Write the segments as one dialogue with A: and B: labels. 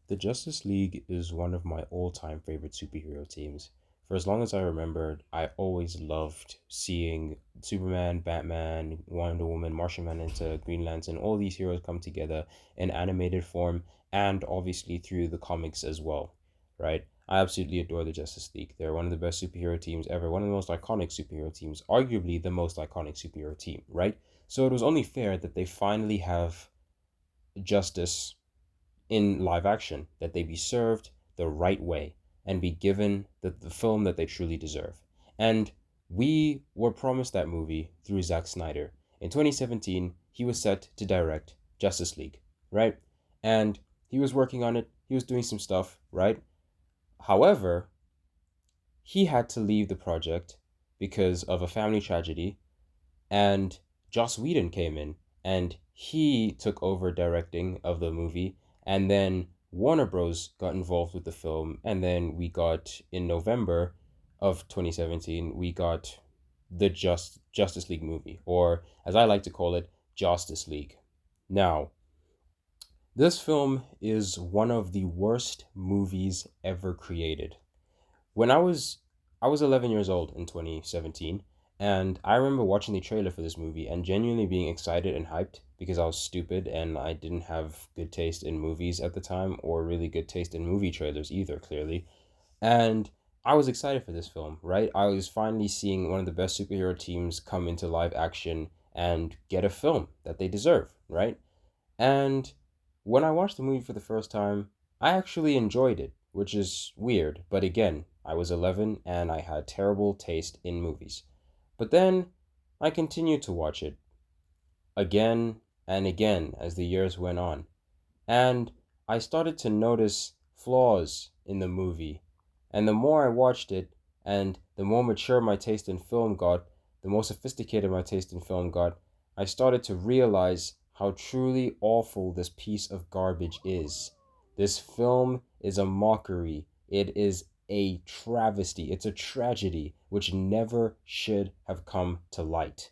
A: The Justice League is one of my all-time favorite superhero teams. For as long as I remembered, I always loved seeing Superman, Batman, Wonder Woman, Martian Manhunter, Green Lantern, all these heroes come together in animated form and obviously through the comics as well, right? I absolutely adore the Justice League. They're one of the best superhero teams ever, one of the most iconic superhero teams, arguably the most iconic superhero team, right? So it was only fair that they finally have justice in live action, that they be served the right way and be given the film that they truly deserve. And we were promised that movie through Zack Snyder. In 2017, he was set to direct Justice League, right? And he was working on it, he was doing some stuff, right? However, he had to leave the project because of a family tragedy, and Joss Whedon came in and he took over directing of the movie, and then Warner Bros got involved with the film, and then we got in November of 2017 we got the Justice League movie, or as I like to call it, Justice League. Now, this film is one of the worst movies ever created. When I was 11 years old in 2017, and I remember watching the trailer for this movie and genuinely being excited and hyped because I was stupid and I didn't have good taste in movies at the time, or really good taste in movie trailers either, clearly. And I was excited for this film, right? I was finally seeing one of the best superhero teams come into live action and get a film that they deserve, right? And when I watched the movie for the first time, I actually enjoyed it, which is weird. But again, I was 11 and I had terrible taste in movies. But then I continued to watch it again and again as the years went on. And I started to notice flaws in the movie. And the more I watched it, and the more mature my taste in film got, the more sophisticated my taste in film got, I started to realize how truly awful this piece of garbage is. This film is a mockery. It is a travesty. It's a tragedy which never should have come to light.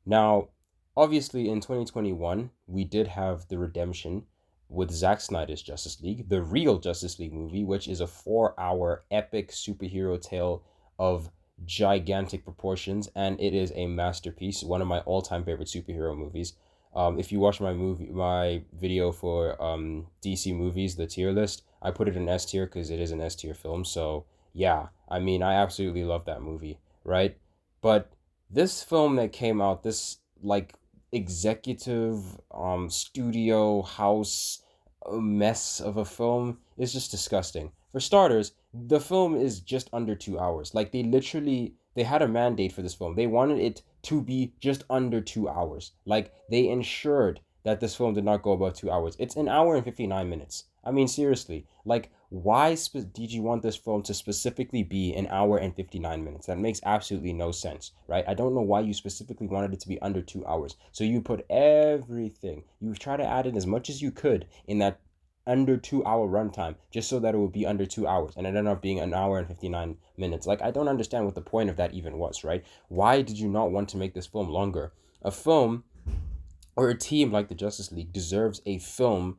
A: Now, obviously, in 2021, we did have the redemption with Zack Snyder's Justice League, the real Justice League movie, which is a 4 hour epic superhero tale of gigantic proportions, and it is a masterpiece, one of my all-time favorite superhero movies. If you watch my video for DC movies, the tier list, I put it in S tier because it is an S tier film. So yeah, I mean, I absolutely love that movie, right? But this film that came out, this like executive studio house mess of a film, is just disgusting. For starters, the film is just under 2 hours. Like they had a mandate for this film. They wanted it to be just under 2 hours. Like they ensured that this film did not go above 2 hours. It's an hour and 59 minutes. I mean, seriously, like why did you want this film to specifically be an hour and 59 minutes? That makes absolutely no sense, right? I don't know why you specifically wanted it to be under 2 hours. So you put everything, you try to add in as much as you could in that under 2 hour runtime just so that it would be under 2 hours, and it ended up being an hour and 59 minutes. Like, I don't understand what the point of that even was, right? Why did you not want to make this film longer? A film or a team like the Justice League deserves a film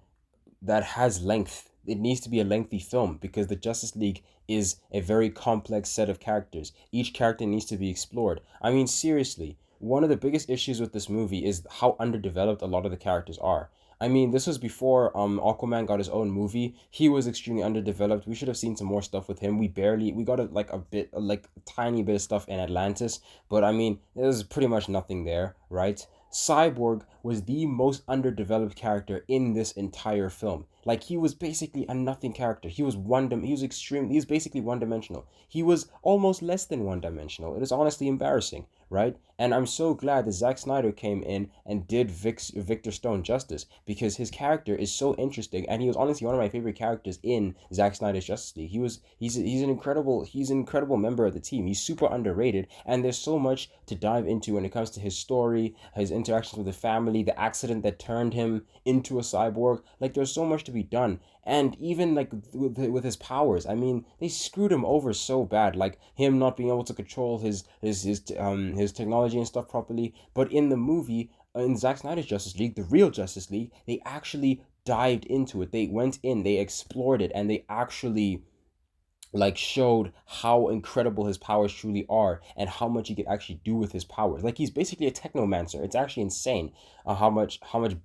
A: that has length. It needs to be a lengthy film because the Justice League is a very complex set of characters. Each character needs to be explored. I mean, seriously, one of the biggest issues with this movie is how underdeveloped a lot of the characters are. I mean, this was before Aquaman got his own movie. He was extremely underdeveloped. We should have seen some more stuff with him. We got like a tiny bit of stuff in Atlantis, but I mean, there's pretty much nothing there, right? Cyborg was the most underdeveloped character in this entire film. Like, he was basically a nothing character. He was basically one dimensional. He was almost less than one dimensional. It is honestly embarrassing, right? And I'm so glad that Zack Snyder came in and did Victor Stone justice, because his character is so interesting, and he was honestly one of my favorite characters in Zack Snyder's Justice League. He's an incredible member of the team. He's super underrated, and there's so much to dive into when it comes to his story, his interactions with the family, the accident that turned him into a cyborg. Like, there's so much to be done. And even like with his powers, I mean, they screwed him over so bad. Like, him not being able to control his technology and stuff properly. But in the movie, in Zack Snyder's Justice League, the real Justice League, they actually dived into it. They went in, they explored it, and they actually like showed how incredible his powers truly are and how much he could actually do with his powers. Like he's basically a technomancer. It's actually insane how much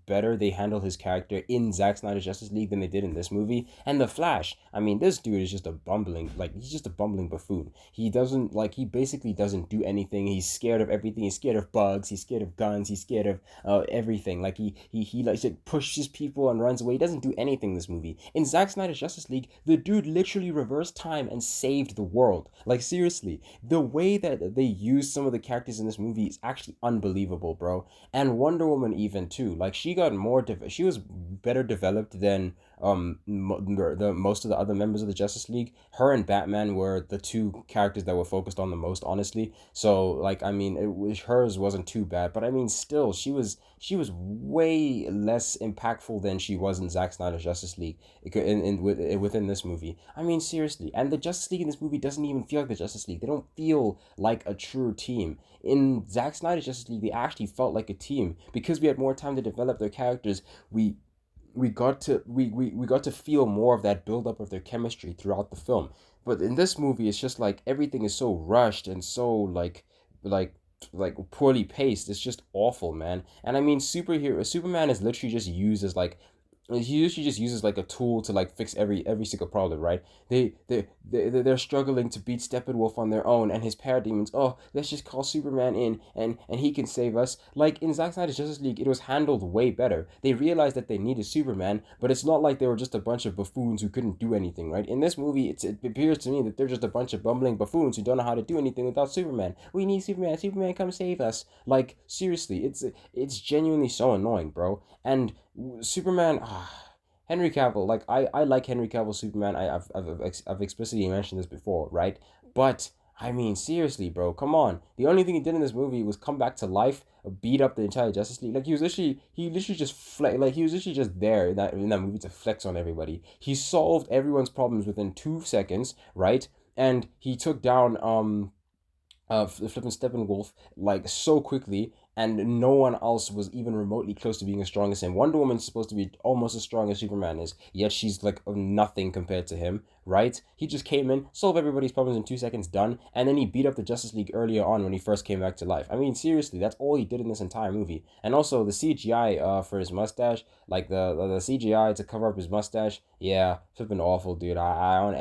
A: better they handled his character in Zack Snyder's Justice League than they did in this movie. And the Flash, I mean, this dude is just a bumbling like he's just a bumbling buffoon. He doesn't like he basically doesn't do anything. He's scared of everything. He's scared of bugs. He's scared of guns. He's scared of everything. Like he like pushes people and runs away. He doesn't do anything in this movie. In Zack Snyder's Justice League, the dude literally reversed time and saved the world. Like seriously, the way that they use some of the characters in this movie is actually unbelievable, bro. And Wonder Woman even too. Like she got she was better developed than the most of the other members of the Justice League. Her and Batman were the two characters that were focused on the most, honestly. So like I mean, hers wasn't too bad, but I mean still she was way less impactful than she was in Zack Snyder's Justice League within this movie. I mean seriously, and the Justice League in this movie doesn't even feel like the Justice League. They don't feel like a true team. In Zack Snyder's Justice League, they actually felt like a team because we had more time to develop their characters. We got to feel more of that buildup of their chemistry throughout the film. But in this movie, it's just like everything is so rushed and so like poorly paced. It's just awful, man. And I mean, Superman is literally just used as like he usually just uses like a tool to like fix every single problem, right? They're struggling to beat Steppenwolf on their own, and his parademons. Oh, let's just call Superman in, and he can save us. Like in Zack Snyder's Justice League, it was handled way better. They realized that they needed Superman, but it's not like they were just a bunch of buffoons who couldn't do anything, right? In this movie, it appears to me that they're just a bunch of bumbling buffoons who don't know how to do anything without Superman. We need Superman. Superman, come save us. Like seriously, it's genuinely so annoying, bro. And Superman, Henry Cavill, like I like Henry Cavill Superman. I've explicitly mentioned this before, right? But I mean, seriously, bro, come on. The only thing he did in this movie was come back to life, beat up the entire Justice League. Like he literally just like he was literally just there in that movie to flex on everybody. He solved everyone's problems within 2 seconds, right? And he took down flipping Steppenwolf like so quickly, and no one else was even remotely close to being as strong as him. Wonder Woman's supposed to be almost as strong as Superman is, yet she's like nothing compared to him, right? He just came in, solved everybody's problems in 2 seconds, done, and then he beat up the Justice League earlier on when he first came back to life. I mean, seriously, that's all he did in this entire movie. And also the CGI for his mustache, like the CGI to cover up his mustache, yeah, flipping awful, dude. I don't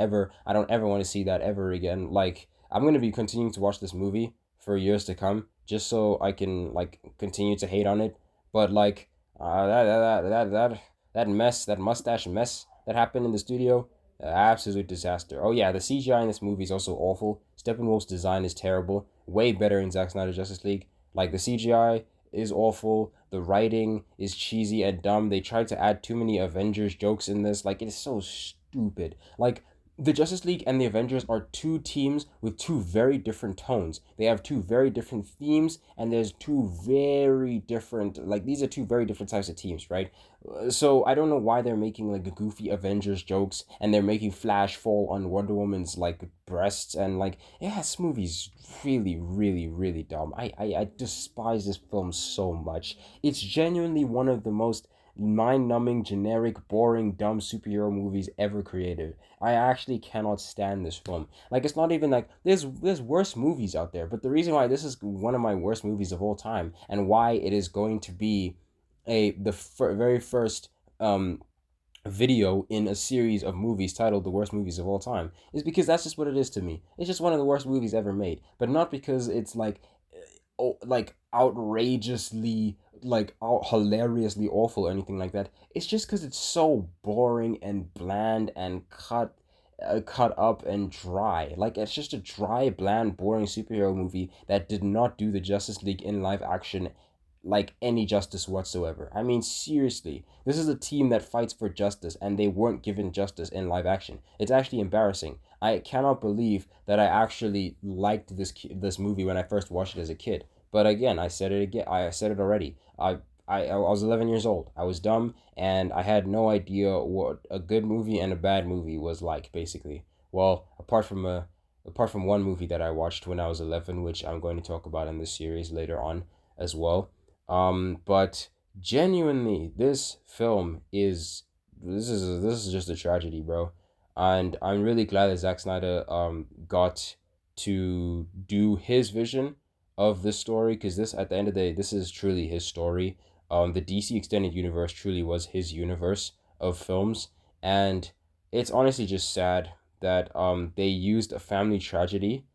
A: ever want to see that ever again. Like I'm gonna be continuing to watch this movie for years to come, just so I can like continue to hate on it. But like that mess, that mustache mess that happened in the studio, absolute disaster. Oh yeah, the CGI in this movie is also awful. Steppenwolf's design is terrible. Way better in Zack Snyder's Justice League. Like the CGI is awful. The writing is cheesy and dumb. They tried to add too many Avengers jokes in this. Like it is so stupid. Like the Justice League and the Avengers are two teams with two very different tones. They have two very different themes, and there's two very different, like, these are two very different types of teams, right? So I don't know why they're making, like, goofy Avengers jokes, and they're making Flash fall on Wonder Woman's, like, breasts, and, like, yeah, this movie's really, really, really dumb. I despise this film so much. It's genuinely one of the most mind-numbing, generic, boring, dumb superhero movies ever created. I actually cannot stand this film. Like it's not even like there's worse movies out there, but the reason why this is one of my worst movies of all time and why it is going to be very first video in a series of movies titled the worst movies of all time is because that's just what it is to me. It's just one of the worst movies ever made, but not because it's like outrageously hilariously awful or anything like that. It's just because it's so boring and bland and cut up and dry. Like it's just a dry, bland, boring superhero movie that did not do the Justice League in live action like any justice whatsoever. I mean, seriously, this is a team that fights for justice, and they weren't given justice in live action. It's actually embarrassing. I cannot believe that I actually liked this movie when I first watched it as a kid. But again, I said it again. I said it already. I was 11 years old. I was dumb, and I had no idea what a good movie and a bad movie was like. Basically, well, apart from one movie that I watched when I was 11, which I'm going to talk about in this series later on as well. But genuinely, this film is this is just a tragedy, bro. And I'm really glad that Zack Snyder got to do his vision of this story, because this, at the end of the day, this is truly his story. The DC extended universe truly was his universe of films, and it's honestly just sad that they used a family tragedy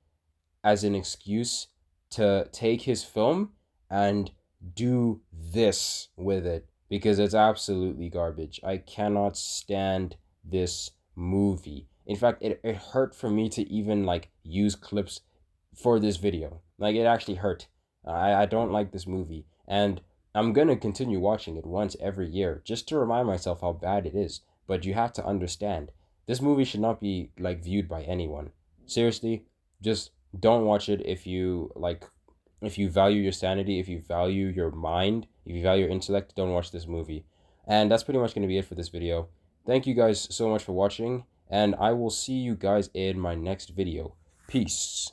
A: as an excuse to take his film and do this with it, because it's absolutely garbage. I cannot stand this movie. In fact, it hurt for me to even like use clips for this video. Like, it actually hurt. I don't like this movie. And I'm gonna continue watching it once every year just to remind myself how bad it is. But you have to understand, this movie should not be like viewed by anyone. Seriously, just don't watch it if you like, if you value your sanity, if you value your mind, if you value your intellect, don't watch this movie. And that's pretty much going to be it for this video. Thank you guys so much for watching, and I will see you guys in my next video. Peace.